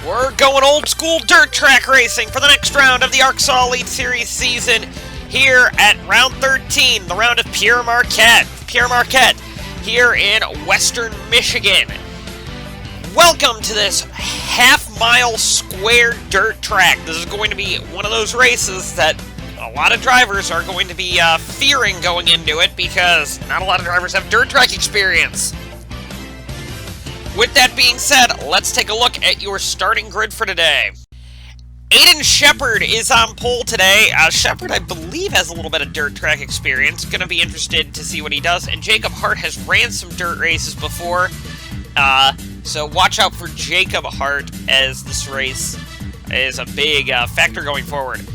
We're going old school dirt track racing for the next round of the ARCSOA Elite Series season here at round 13, the round of Pere Marquette. Pere Marquette here in western Michigan. Welcome to this half-mile square dirt track. This is going to be one of those races that a lot of drivers are going to be fearing going into it because not a lot of drivers have dirt track experience. With that being said, let's take a look at your starting grid for today. Aiden Shepard is on pole today. Shepard, I believe, has a little bit of dirt track experience. Going to be interested to see what he does. And Jacob Hart has ran some dirt races before. So watch out for Jacob Hart as this race is a big factor going forward.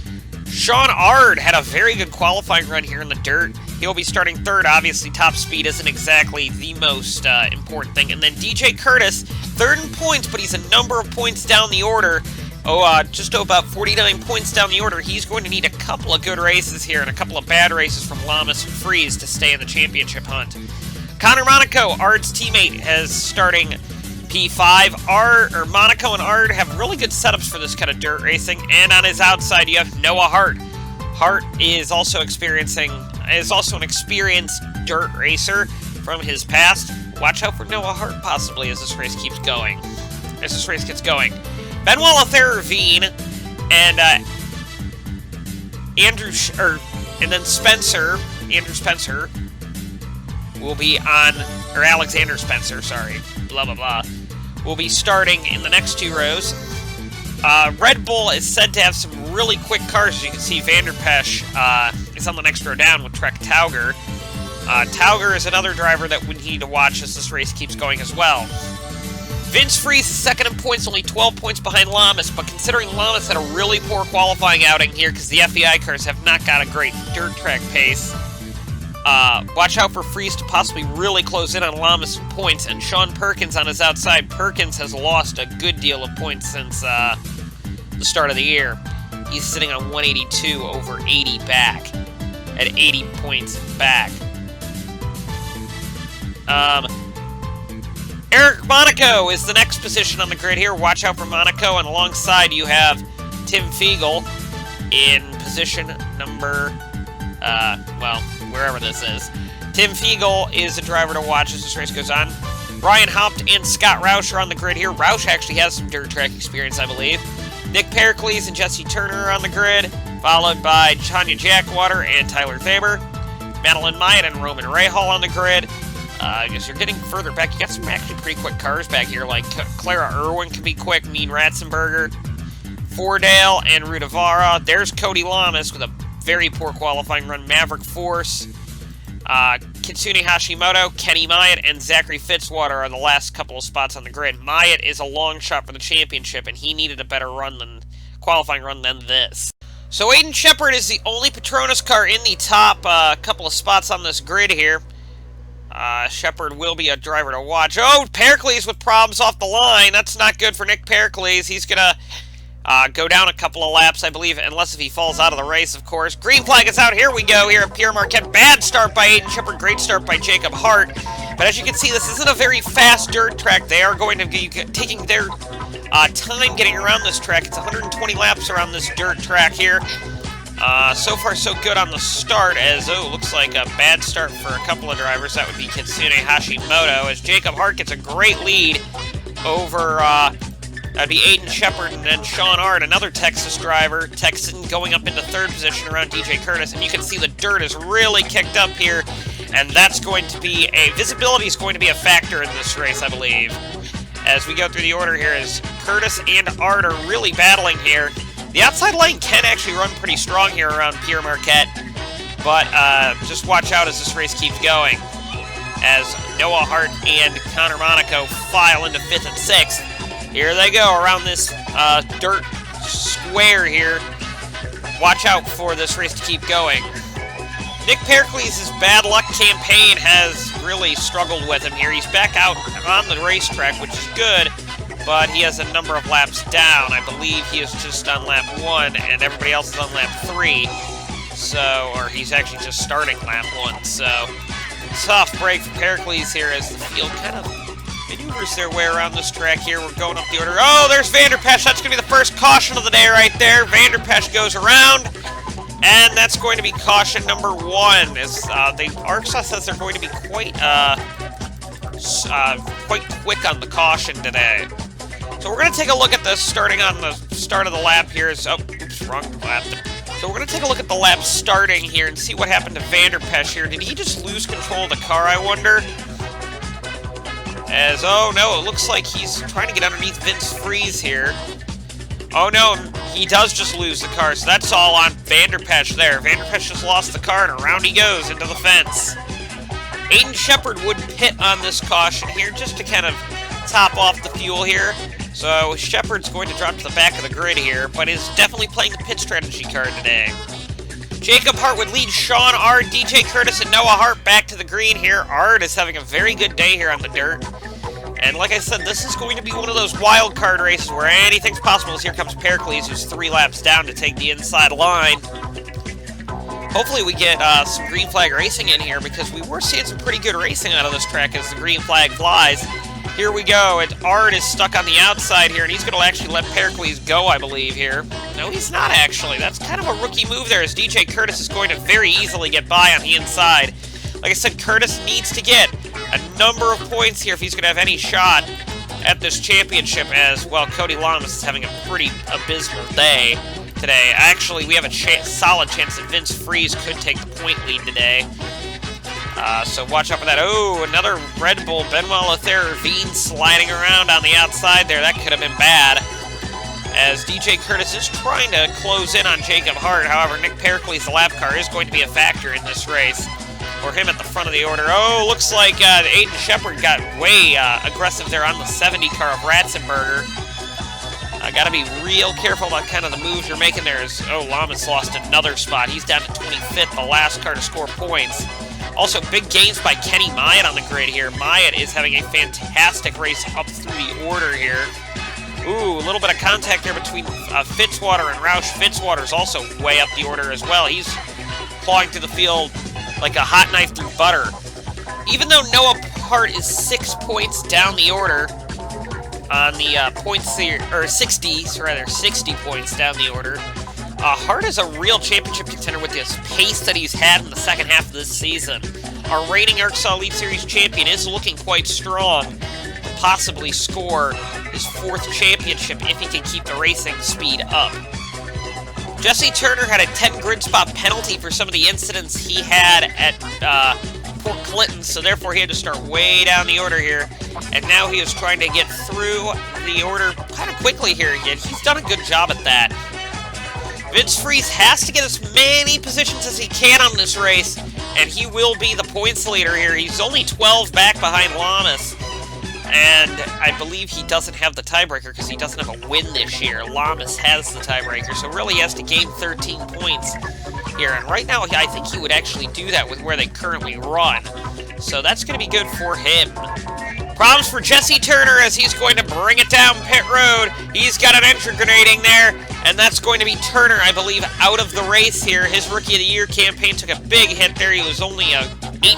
Sean Ard had a very good qualifying run here in the dirt. He'll be starting third. Obviously, top speed isn't exactly the most important thing. And then DJ Curtis, third in points, but he's a number of points down the order. Just about 49 points down the order. He's going to need a couple of good races here and a couple of bad races from Lamas and Freeze to stay in the championship hunt. Connor Monaco, Ard's teammate, has starting P5. Monaco and Ard have really good setups for this kind of dirt racing. And on his outside, you have Noah Hart. Hart is also an experienced dirt racer from his past. Watch out for Noah Hart possibly as this race keeps going. Benoit Lothaire-Veen and Andrew Spencer will be on, or Alexander Spencer, sorry, blah blah blah, will be starting in the next two rows. Red Bull is said to have some really quick cars. As you can see, Vanderpesch is on the next row down with Trek Tauger. Tauger is another driver that we need to watch as this race keeps going as well. Vince Freeze is second in points, only 12 points behind Lamas, but considering Lamas had a really poor qualifying outing here because the FEI cars have not got a great dirt track pace, watch out for Freeze to possibly really close in on Lamas in points, and Sean Perkins on his outside. Perkins has lost a good deal of points since the start of the year. He's sitting on 182 over 80 back, at 80 points back. Eric Monaco is the next position on the grid here. Watch out for Monaco, and alongside you have Tim Fiegel in position number, wherever this is. Tim Fiegel is a driver to watch as this race goes on. Ryan Haupt and Scott Roush are on the grid here. Roush actually has some dirt track experience, I believe. Nick Pericles and Jesse Turner are on the grid, followed by Tanya Jackwater and Tyler Faber. Madeline Myatt and Roman Rahal on the grid. As you're getting further back, you got some actually pretty quick cars back here, like Clara Irwin can be quick, Mean Ratzenberger, Fordale, and Rudavara. There's Cody Lamas with a very poor qualifying run. Maverick Force, Kitsune Hashimoto, Kenny Myatt, and Zachary Fitzwater are the last couple of spots on the grid. Myatt is a long shot for the championship, and he needed a better qualifying run than this. So Aiden Shepard is the only Petronas car in the top couple of spots on this grid here. Shepard will be a driver to watch. Oh, Pericles with problems off the line. That's not good for Nick Pericles. He's going to go down a couple of laps, I believe, unless if he falls out of the race, of course. Green flag is out. Here we go here at Pere Marquette. Bad start by Aiden Shepard. Great start by Jacob Hart. But as you can see, this isn't a very fast dirt track. They are going to be taking their time getting around this track. It's 120 laps around this dirt track here. So far, so good on the start, as, looks like a bad start for a couple of drivers. That would be Kitsune Hashimoto, as Jacob Hart gets a great lead over, that'd be Aiden Shepard, and then Sean Ard, another Texas driver. Texan going up into third position around DJ Curtis, and you can see the dirt is really kicked up here, and that's going to be visibility is going to be a factor in this race, I believe. As we go through the order here, as Curtis and Ard are really battling here. The outside lane can actually run pretty strong here around Pere Marquette, but just watch out as this race keeps going. As Noah Hart and Connor Monaco file into 5th and 6th. Here they go around this dirt square here. Watch out for this race to keep going. Nick Pericles' bad luck campaign has really struggled with him here. He's back out on the racetrack, which is good. But he has a number of laps down. I believe he is just on lap 1, and everybody else is on lap 3. Or he's actually just starting lap 1. So, tough break for Pericles here as the field kind of maneuvers their way around this track here. We're going up the order. Oh, there's Vanderpesch. That's going to be the first caution of the day right there. Vanderpesch goes around, and that's going to be caution number 1. As the ARCSOA says they're going to be quite quick on the caution today. So we're going to take a look at this starting on the start of the lap here. Oops, wrong lap. So we're going to take a look at the lap starting here and see what happened to Vanderpesch here. Did he just lose control of the car, I wonder? Oh no, it looks like he's trying to get underneath Vince Freeze here. Oh no, he does just lose the car, so that's all on Vanderpesch there. Vanderpesch just lost the car, and around he goes into the fence. Aiden Shepard would pit on this caution here just to kind of top off the fuel here. So Shepard's going to drop to the back of the grid here, but is definitely playing the pit strategy card today. Jacob Hart would lead Sean Ard, DJ Curtis, and Noah Hart back to the green here. Ard is having a very good day here on the dirt. And like I said, this is going to be one of those wild card races where anything's possible. As here comes Pericles, who's 3 laps down to take the inside line. Hopefully we get some green flag racing in here, because we were seeing some pretty good racing out of this track as the green flag flies. Here we go, and Ard is stuck on the outside here, and he's going to actually let Pericles go, I believe, here. No, he's not, actually. That's kind of a rookie move there, as DJ Curtis is going to very easily get by on the inside. Like I said, Curtis needs to get a number of points here if he's going to have any shot at this championship, as, well, Cody Lamas is having a pretty abysmal day today. Actually, we have a solid chance that Vince Freeze could take the point lead today. So watch out for that. Oh, another Red Bull. Benoit Lavine sliding around on the outside there. That could have been bad, as DJ Curtis is trying to close in on Jacob Hart. However, Nick Pericles, the lap car, is going to be a factor in this race for him at the front of the order. Oh, looks like Aiden Shepard got way aggressive there on the 70 car of Ratzenberger. Got to be real careful about kind of the moves you're making there. Lamas lost another spot. He's down to 25th, the last car to score points. Also, big gains by Kenny Myatt on the grid here. Myatt is having a fantastic race up through the order here. Ooh, a little bit of contact there between Fitzwater and Roush. Fitzwater's also way up the order as well. He's clawing through the field like a hot knife through butter. Even though Noah Hart is 6 points down the order on the points here, or 60 points down the order. Hart is a real championship contender with this pace that he's had in the second half of this season. Our reigning ARCSOA Elite Series champion is looking quite strong to possibly score his 4th championship if he can keep the racing speed up. Jesse Turner had a 10 grid spot penalty for some of the incidents he had at Port Clinton, so therefore he had to start way down the order here, and now he is trying to get through the order kind of quickly here again. He's done a good job at that. Vince Freeze has to get as many positions as he can on this race, and he will be the points leader here. He's only 12 back behind Lamas, and I believe he doesn't have the tiebreaker because he doesn't have a win this year. Lamas has the tiebreaker, so really he has to gain 13 points here, and right now I think he would actually do that with where they currently run, so that's going to be good for him. Problems for Jesse Turner as he's going to bring it down pit road. He's got an entry grenading there, and that's going to be Turner, I believe, out of the race here. His Rookie of the Year campaign took a big hit there. He was only 8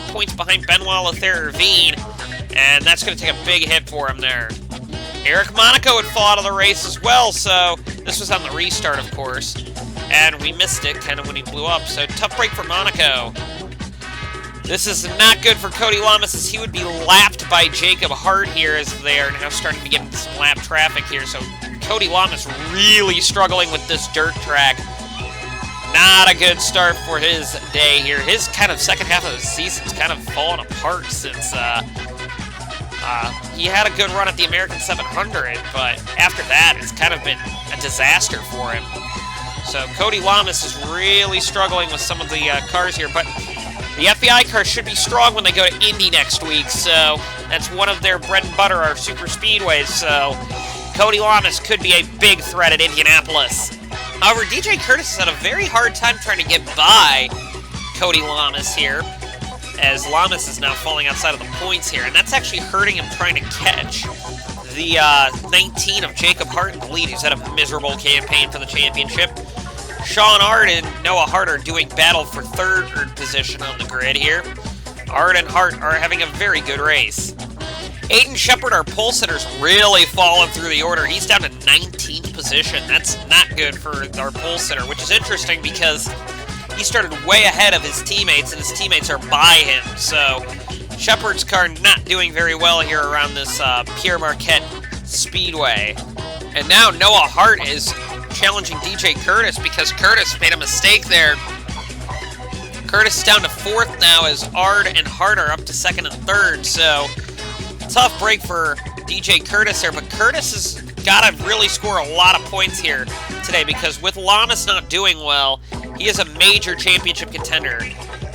points behind Benoit Lavine, and that's going to take a big hit for him there. Eric Monaco would fall out of the race as well, so this was on the restart, of course, and we missed it kind of when he blew up, so tough break for Monaco. This is not good for Cody Lamas, as he would be lapped by Jacob Hart here, as they are now starting to get into some lap traffic here. So Cody Lamas really struggling with this dirt track. Not a good start for his day here. His kind of second half of the season's kind of fallen apart since he had a good run at the American 700, but after that, it's kind of been a disaster for him. So Cody Lamas is really struggling with some of the cars here, but the FBI cars should be strong when they go to Indy next week, so that's one of their bread and butter, our super speedways, so Cody Lamas could be a big threat at Indianapolis. However, DJ Curtis has had a very hard time trying to get by Cody Lamas here, as Lamas is now falling outside of the points here, and that's actually hurting him trying to catch the 19 of Jacob Hart in the lead, who's had a miserable campaign for the championship. Sean Ard and Noah Hart are doing battle for 3rd position on the grid here. Ard and Hart are having a very good race. Aiden Shepard, our pole sitter's really fallen through the order. He's down to 19th position. That's not good for our pole sitter, which is interesting because he started way ahead of his teammates, and his teammates are by him. So Shepard's car not doing very well here around this Pere Marquette Speedway. And now Noah Hart is challenging DJ Curtis because Curtis made a mistake there. Curtis is down to 4th now as Ard and Hart are up to 2nd and 3rd. So tough break for DJ Curtis there, but Curtis has got to really score a lot of points here today because with Lamas not doing well, he is a major championship contender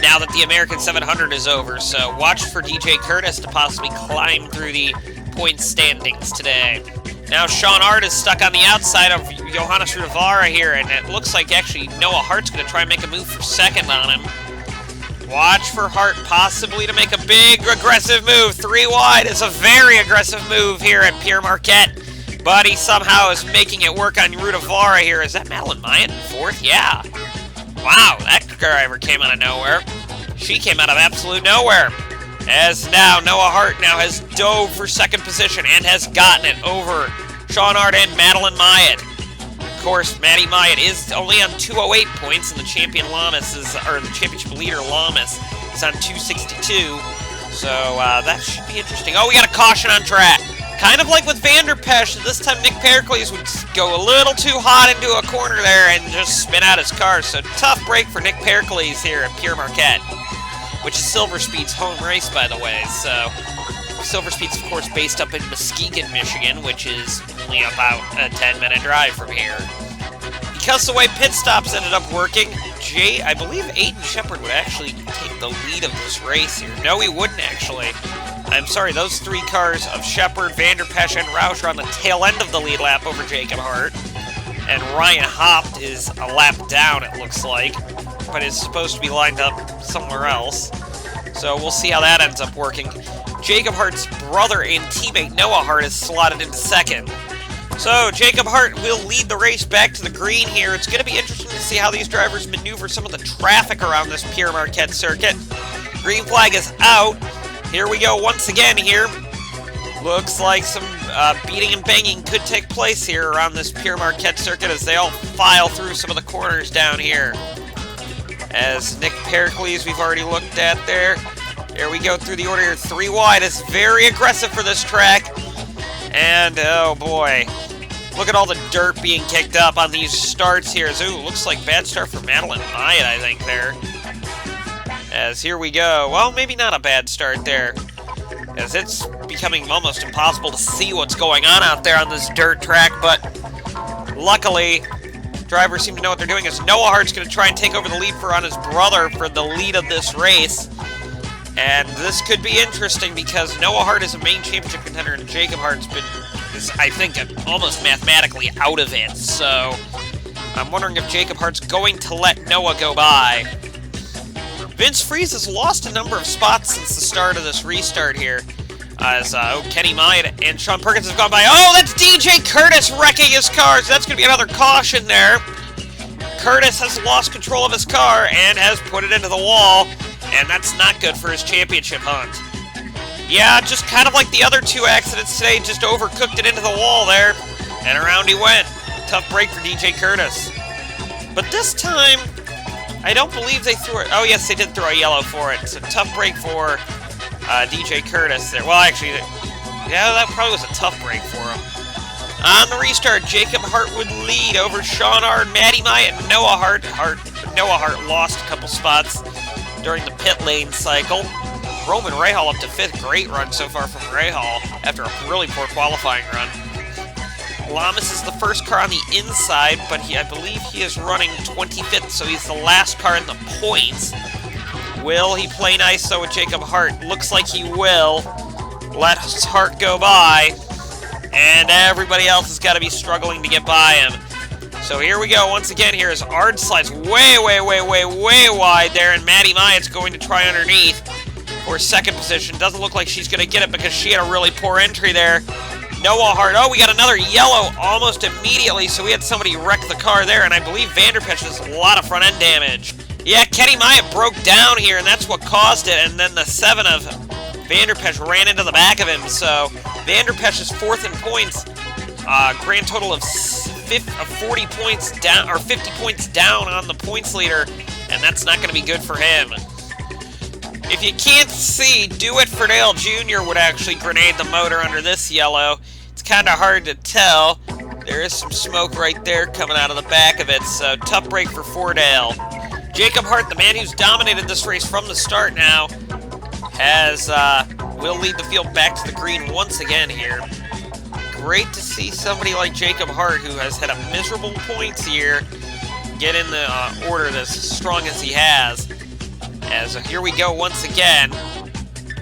now that the American 700 is over. So watch for DJ Curtis to possibly climb through the point standings today. Now Sean Ard is stuck on the outside of Johannes Rivara here, and it looks like actually Noah Hart's going to try and make a move for 2nd on him. Watch for Hart possibly to make a big aggressive move. 3 wide is a very aggressive move here at Pere Marquette, but he somehow is making it work on Rudavara here. Is that Madeline Mayan in 4th? Yeah. Wow, that driver came out of nowhere. She came out of absolute nowhere. As now Noah Hart now has dove for 2nd position and has gotten it over Sean Ard and Madeline Myatt. Of course, Maddie Myatt is only on 208 points, and the champion Lamas is, or the championship leader Lamas is on 262. So that should be interesting. Oh, we got a caution on track. Kind of like with Vanderpesh, this time Nick Pericles would go a little too hot into a corner there and just spin out his car. So tough break for Nick Pericles here at Pere Marquette, which is Silver Speed's home race, by the way. So Silver Speed's, of course, based up in Muskegon, Michigan, which is only about a 10-minute drive from here. Because the way pit stops ended up working, I believe Aiden Shepard would actually take the lead of this race here. No, he wouldn't, actually. I'm sorry, those 3 cars of Shepard, Vanderpesh, and Roush are on the tail end of the lead lap over Jacob Hart. And Ryan Hopt is a lap down, it looks like, but is supposed to be lined up somewhere else. So we'll see how that ends up working. Jacob Hart's brother and teammate Noah Hart is slotted into 2nd. So Jacob Hart will lead the race back to the green here. It's going to be interesting to see how these drivers maneuver some of the traffic around this Pere Marquette circuit. Green flag is out. Here we go once again here. Looks like some beating and banging could take place here around this Pere Marquette circuit as they all file through some of the corners down here. As Nick Pericles, we've already looked at there. There we go through the order here. 3 wide is very aggressive for this track. And, oh boy, look at all the dirt being kicked up on these starts here. Ooh, looks like bad start for Madeline Myatt, I think, there. As here we go. Well, maybe not a bad start there, as it's becoming almost impossible to see what's going on out there on this dirt track, but luckily, drivers seem to know what they're doing, as Noah Hart's going to try and take over the lead on his brother for the lead of this race. And this could be interesting because Noah Hart is a main championship contender and Jacob Hart's is, I think, almost mathematically out of it. So I'm wondering if Jacob Hart's going to let Noah go by. Vince Freeze has lost a number of spots since the start of this restart here. As Kenny Myatt and Sean Perkins have gone by. Oh, that's DJ Curtis wrecking his car. So that's going to be another caution there. Curtis has lost control of his car and has put it into the wall. And that's not good for his championship hunt. Yeah, just kind of like the other 2 accidents today, just overcooked it into the wall there. And around he went. Tough break for DJ Curtis. But this time, I don't believe they threw it. Oh, yes, they did throw a yellow for it. So tough break for DJ Curtis there. Well, actually, yeah, that probably was a tough break for him. On the restart, Jacob Hart would lead over Sean Ard, Maddie Myatt, and Noah Hart. Noah Hart lost a couple spots during the pit lane cycle. Roman Rahal up to 5th. Great run so far from Rahal after a really poor qualifying run. Lamas is the first car on the inside, but I believe he is running 25th, so he's the last car in the points. Will he play nice, though, with Jacob Hart? Looks like he will. Let Hart go by, and everybody else has got to be struggling to get by him. So here we go once again. Here is Ard slides way wide there, and Maddie Myatt's going to try underneath for 2nd position. Doesn't look like she's going to get it because she had a really poor entry there. Noah Hart. Oh, we got another yellow almost immediately, so we had somebody wreck the car there, and I believe Vanderpesh has a lot of front-end damage. Yeah, Kenny Myatt broke down here, and that's what caused it, and then the 7 of Vanderpesch ran into the back of him, so Vanderpesch is 4th in points. Grand total of 40 points down, or 50 points down on the points leader, and that's not going to be good for him. If you can't see, Do It for Dale Jr. would actually grenade the motor under this yellow. It's kind of hard to tell. There is some smoke right there coming out of the back of it, so tough break for Fordale. Jacob Hart, the man who's dominated this race from the start now, will lead the field back to the green once again here. Great to see somebody like Jacob Hart, who has had a miserable points year, get in the order as strong as he has. As here we go once again.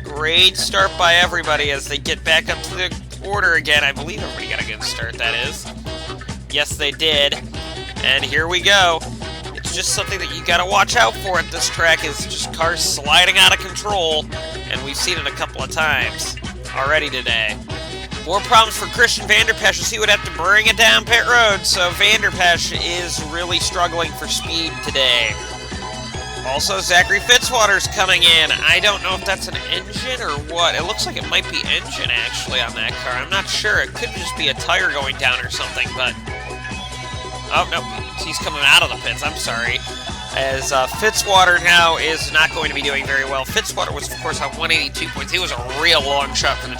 Great start by everybody as they get back up to the order again. I believe everybody got a good start, that is. Yes, they did. And here we go. It's just something that you got to watch out for at this track, is just cars sliding out of control. And we've seen it a couple of times already today. More problems for Christian Vanderpesch as he would have to bring it down pit road. So Vanderpesch is really struggling for speed today. Also, Zachary Fitzwater's coming in. I don't know if that's an engine or what. It looks like it might be engine, actually, on that car. I'm not sure. It could just be a tire going down or something, but... Oh, no. He's coming out of the pits. I'm sorry. As Fitzwater now is not going to be doing very well. Fitzwater was, of course, on 182 points. He was a real long shot for the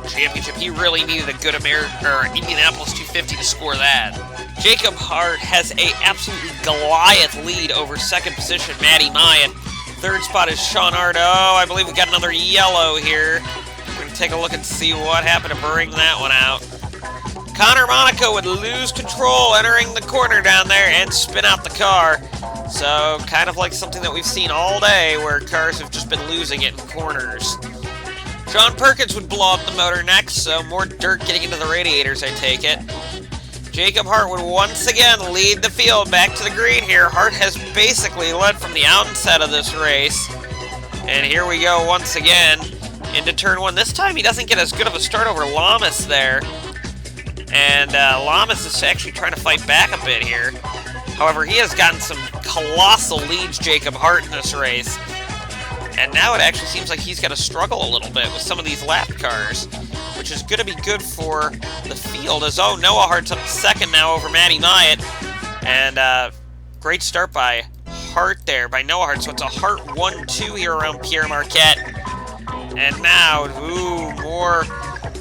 championship. He really needed a good Indianapolis 250 to score that. Jacob Hart has a absolutely Goliath lead over 2nd position, Matty Myatt. 3rd spot is Sean Ardo. I believe we got another yellow here. We're going to take a look and see what happened to bring that one out. Connor Monaco would lose control entering the corner down there and spin out the car. So, kind of like something that we've seen all day, where cars have just been losing it in corners. John Perkins would blow up the motor next, so more dirt getting into the radiators, I take it. Jacob Hart would once again lead the field back to the green here. Hart has basically led from the outset of this race. And here we go once again into turn 1. This time he doesn't get as good of a start over Lamas there. And Lamas is actually trying to fight back a bit here. However, he has gotten some colossal leads, Jacob Hart, in this race. And now it actually seems like he's got to struggle a little bit with some of these lap cars, which is going to be good for the field. As Noah Hart's up 2nd now over Matty Myatt. And great start by Hart there, by Noah Hart. So it's a Hart 1-2 here around Pere Marquette. And now, more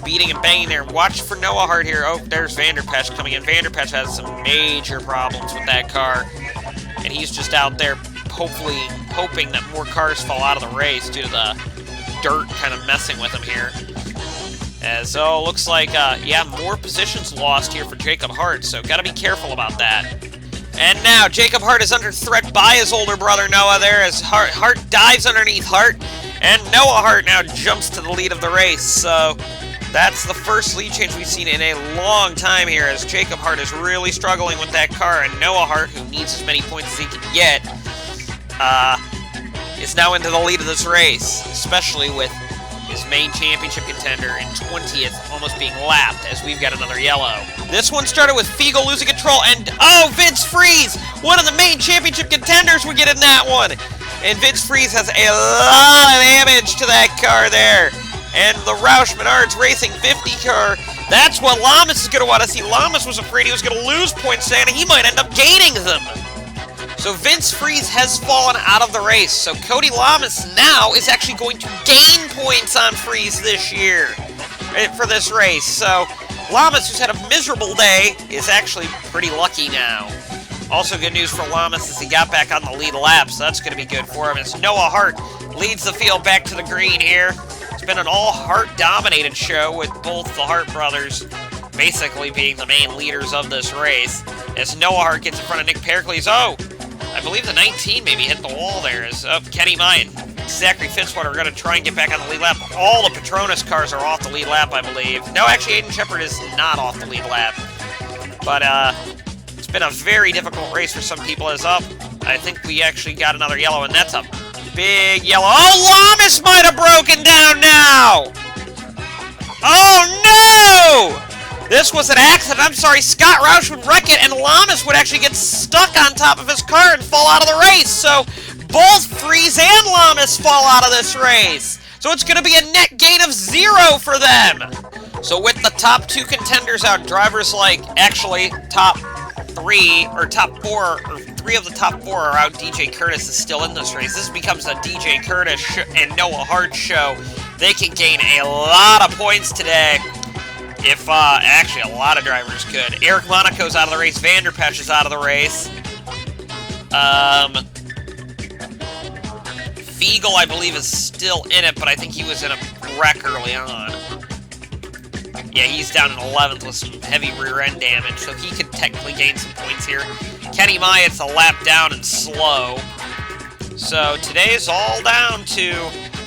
beating and banging there. Watch for Noah Hart here. Oh, there's Vanderpesch coming in. Vanderpesch has some major problems with that car. And he's just out there hopefully hoping that more cars fall out of the race due to the dirt kind of messing with him here. As, looks like, more positions lost here for Jacob Hart, so gotta be careful about that. And now, Jacob Hart is under threat by his older brother Noah there, as Hart dives underneath Hart, and Noah Hart now jumps to the lead of the race, so that's the first lead change we've seen in a long time here, as Jacob Hart is really struggling with that car, and Noah Hart, who needs as many points as he can get, is now into the lead of this race, especially with his main championship contender in 20th almost being lapped, as we've got another yellow. This one started with Fiegel losing control, and Vince Freeze, one of the main championship contenders, would get in that one. And Vince Freeze has a lot of damage to that car there. And the Roush Menards Racing 50 car, that's what Lamas is going to want to see. Lamas was afraid he was going to lose points today, and he might end up gaining them. So Vince Freeze has fallen out of the race. So Cody Lamas now is actually going to gain points on Freeze this year for this race. So Lamas, who's had a miserable day, is actually pretty lucky now. Also good news for Lamas is he got back on the lead lap, so that's going to be good for him. As Noah Hart leads the field back to the green here. It's been an all Hart-dominated show with both the Hart brothers basically being the main leaders of this race. As Noah Hart gets in front of Nick Pericles. I believe the 19 maybe hit the wall there. As Kenny Mine, Zachary Fitzwater are going to try and get back on the lead lap. All the Petronas cars are off the lead lap, I believe. No, actually, Aiden Shepard is not off the lead lap. But it's been a very difficult race for some people. As I think we actually got another yellow, and that's a big yellow. Oh, Lamas might have broken down now! Oh, no! This was an accident. I'm sorry, Scott Roush would wreck it, and Lamas would actually get stuck on top of his car and fall out of the race. So both Freeze and Lamas fall out of this race. So it's going to be a net gain of 0 for them. So with the top 2 contenders out, drivers like, actually, top 3, or top 4, or 3 of the top 4 are out. DJ Curtis is still in this race. This becomes a DJ Curtis and Noah Hart show. They can gain a lot of points today. If, actually, a lot of drivers could. Eric Monaco's out of the race. Vanderpesch is out of the race. Fiegel, I believe, is still in it, but I think he was in a wreck early on. Yeah, he's down in 11th with some heavy rear end damage, so he could technically gain some points here. Kenny Myatt's a lap down and slow. So today's all down to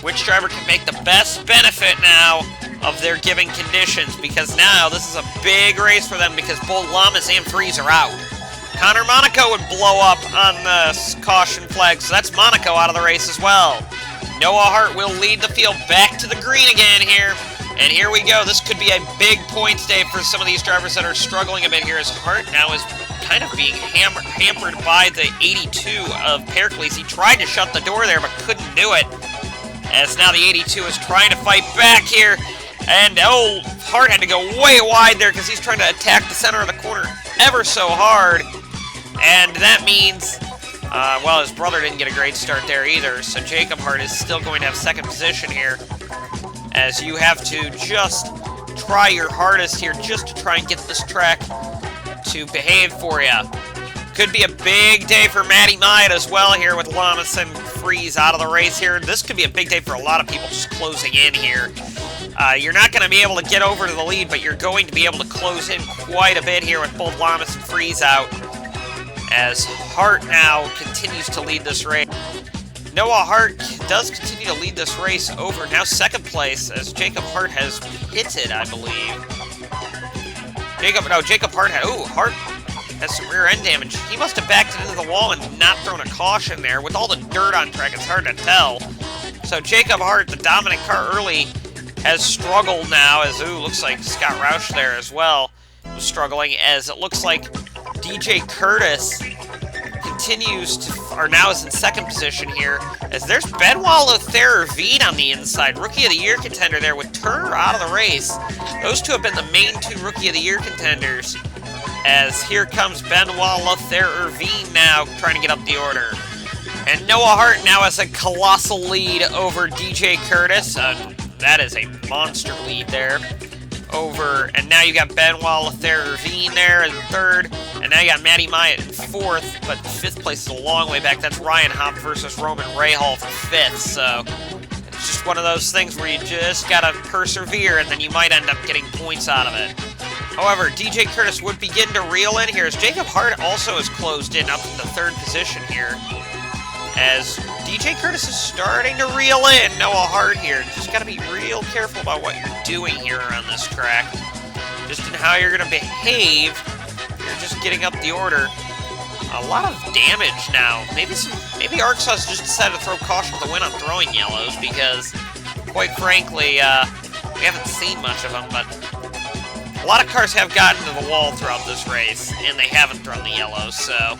which driver can make the best benefit now of their given conditions, because now this is a big race for them because both Lamas and Freeze are out. Connor Monaco would blow up on the caution flag, so that's Monaco out of the race as well. Noah Hart will lead the field back to the green again here. And here we go. This could be a big points day for some of these drivers that are struggling a bit here, as Hart now is kind of being hampered by the 82 of Pericles. He tried to shut the door there, but couldn't do it, as now the 82 is trying to fight back here. And, oh, Hart had to go way wide there because he's trying to attack the center of the corner ever so hard. And that means, well, his brother didn't get a great start there either, so Jacob Hart is still going to have second position here, as you have to just try your hardest here just to try and get this track to behave for you. Could be a big day for Matty Myatt as well here with Lamas and Freeze out of the race here. This could be a big day for a lot of people just closing in here. You're not going to be able to get over to the lead, but you're going to be able to close in quite a bit here with both Lamas and Freeze out, as Hart now continues to lead this race. Noah Hart does continue to lead this race over now second place, as Jacob Hart has hitted, I believe. Jacob Hart had, Hart has some rear end damage. He must have backed it into the wall and not thrown a caution there. With all the dirt on track, it's hard to tell. So Jacob Hart, the dominant car early, has struggled now, as, looks like Scott Roush there as well was struggling, as it looks like DJ Curtis continues to, or now is in second position here, as there's Benoit Lothaire-Veen on the inside, Rookie of the Year contender there with Turner out of the race. Those two have been the main 2 Rookie of the Year contenders, as here comes Benoit Lothaire-Veen now trying to get up the order. And Noah Hart now has a colossal lead over DJ Curtis. That is a monster lead there. And now you got Benoit Lothaire-Veen there in third, and now you got Matty Myatt in fourth, but fifth place is a long way back. That's Ryan Hopp versus Roman Rahal for fifth, so it's just one of those things where you just gotta persevere, and then you might end up getting points out of it. However, DJ Curtis would begin to reel in here, as Jacob Hart also is closed in up in the third position here, as DJ Curtis is starting to reel in Noah Hart here. Just got to be real careful about what you're doing here on this track. Just in how you're going to behave. You're just getting up the order. A lot of damage now. Maybe ARCSOA's just decided to throw caution to the wind on throwing yellows, because, quite frankly, we haven't seen much of them, but a lot of cars have gotten to the wall throughout this race, and they haven't thrown the yellows, so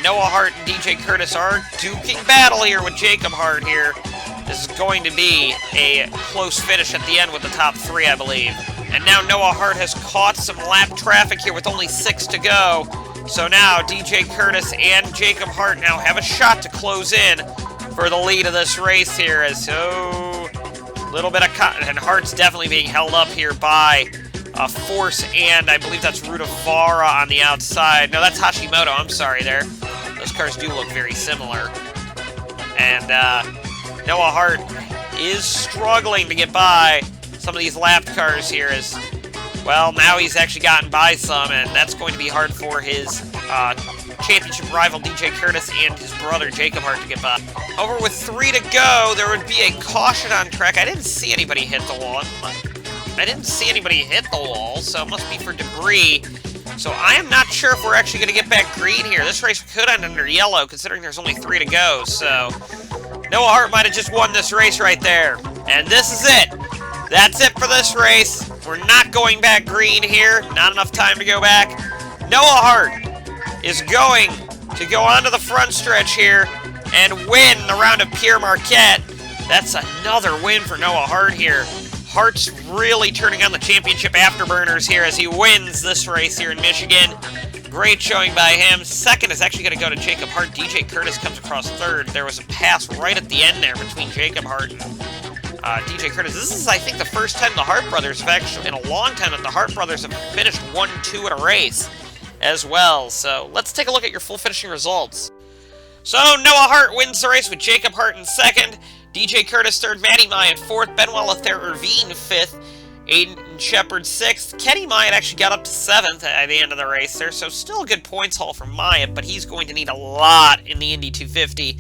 Noah Hart and DJ Curtis are duking battle here with Jacob Hart here. This is going to be a close finish at the end with the top 3, I believe. And now Noah Hart has caught some lap traffic here with only 6 to go. So now DJ Curtis and Jacob Hart now have a shot to close in for the lead of this race here. As a little bit of and Hart's definitely being held up here by Force, and I believe that's Rudavara on the outside. No, that's Hashimoto. I'm sorry there. Those cars do look very similar. And Noah Hart is struggling to get by some of these lapped cars here, as, well, now he's actually gotten by some, and that's going to be hard for his championship rival DJ Curtis and his brother Jacob Hart to get by. Over with 3 to go, there would be a caution on track. I didn't see anybody hit the wall. I didn't see anybody hit the wall, so it must be for debris. So I am not sure if we're actually going to get back green here. This race could end under yellow, considering there's only 3 to go. So Noah Hart might have just won this race right there. And this is it. That's it for this race. We're not going back green here. Not enough time to go back. Noah Hart is going to go onto the front stretch here and win the round of Pere Marquette. That's another win for Noah Hart here. Hart's really turning on the championship afterburners here as he wins this race here in Michigan. Great showing by him. Second is actually going to go to Jacob Hart. DJ Curtis comes across third. There was a pass right at the end there between Jacob Hart and DJ Curtis. This is, I think, the first time the Hart brothers have actually, in a long time, that the Hart brothers have finished 1-2 in a race as well. So let's take a look at your full finishing results. So Noah Hart wins the race with Jacob Hart in second, DJ Curtis third, Matty Myatt fourth, Benoit Laverne fifth, Aiden Shepard sixth. Kenny Myatt actually got up to seventh at the end of the race there, so still a good points haul for Myatt, but he's going to need a lot in the Indy 250.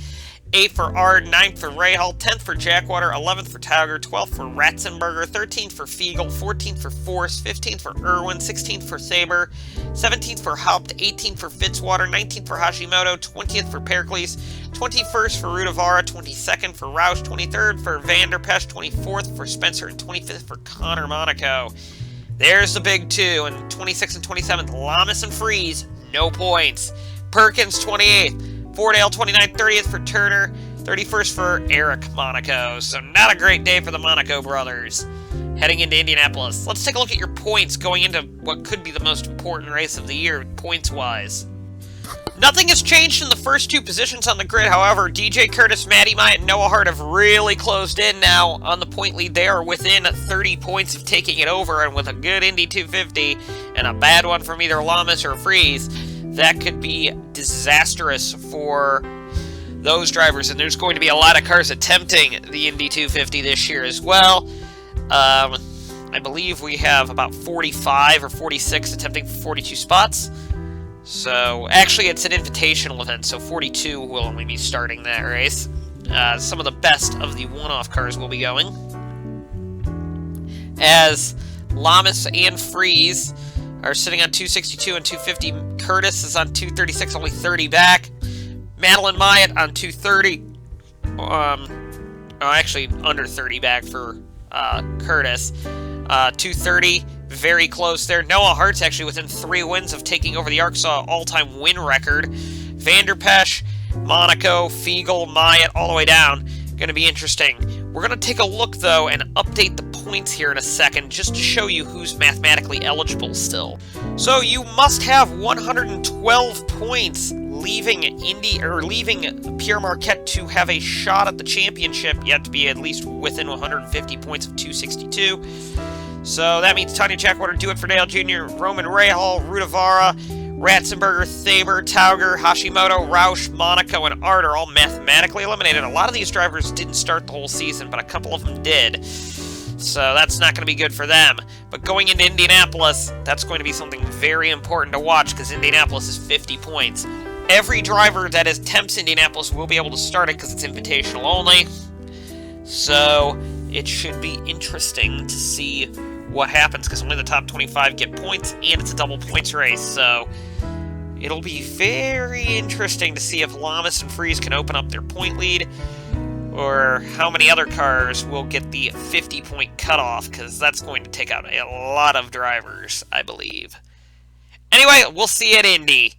8th for Ard, 9th for Rahal, 10th for Jackwater, 11th for Tauger, 12th for Ratzenberger, 13th for Fiegel, 14th for Forrest, 15th for Irwin, 16th for Saber, 17th for Haupt, 18th for Fitzwater, 19th for Hashimoto, 20th for Pericles, 21st for Rudavara, 22nd for Roush, 23rd for Vanderpesh, 24th for Spencer, and 25th for Connor Monaco. There's the big two, and 26th and 27th, Lamas and Freeze, no points. Perkins, 28th. Fordale, 29th, 30th for Turner, 31st for Eric Monaco. So not a great day for the Monaco brothers heading into Indianapolis. Let's take a look at your points going into what could be the most important race of the year, points-wise. Nothing has changed in the first two positions on the grid. However, DJ Curtis, Matty Myatt, and Noah Hart have really closed in now on the point lead. They are within 30 points of taking it over, and with a good Indy 250 and a bad one from either Lamas or Freeze, that could be disastrous for those drivers, and there's going to be a lot of cars attempting the Indy 250 this year as well. I believe we have about 45 or 46 attempting for 42 spots. So, actually, it's an invitational event, so 42 will only be starting that race. Some of the best of the one-off cars will be going. As Lamas and Freeze are sitting on 262 and 250. Curtis is on 236, only 30 back. Madeline Myatt on 230. Actually, under 30 back for Curtis. 230, very close there. Noah Hart's actually within 3 wins of taking over the ARCSOA all-time win record. Vanderpesh, Monaco, Fiegel, Myatt, all the way down. Going to be interesting. We're going to take a look, though, and update the points here in a second, just to show you who's mathematically eligible still. So you must have 112 points leaving Pere Marquette to have a shot at the championship. You have to be at least within 150 points of 262. So that means Tanya Jackwater, Do It for Dale Jr., Roman Rahal, Rudavara, Ratzenberger, Thaber, Tauger, Hashimoto, Roush, Monaco, and Art are all mathematically eliminated. A lot of these drivers didn't start the whole season, but a couple of them did. So that's not going to be good for them. But going into Indianapolis, that's going to be something very important to watch, because Indianapolis is 50 points. Every driver that attempts Indianapolis will be able to start it, because it's invitational only. So it should be interesting to see what happens, because only the top 25 get points, and it's a double points race. So it'll be very interesting to see if Lamas and Freeze can open up their point lead, or how many other cars will get the 50-point cutoff, because that's going to take out a lot of drivers, I believe. Anyway, we'll see you at Indy.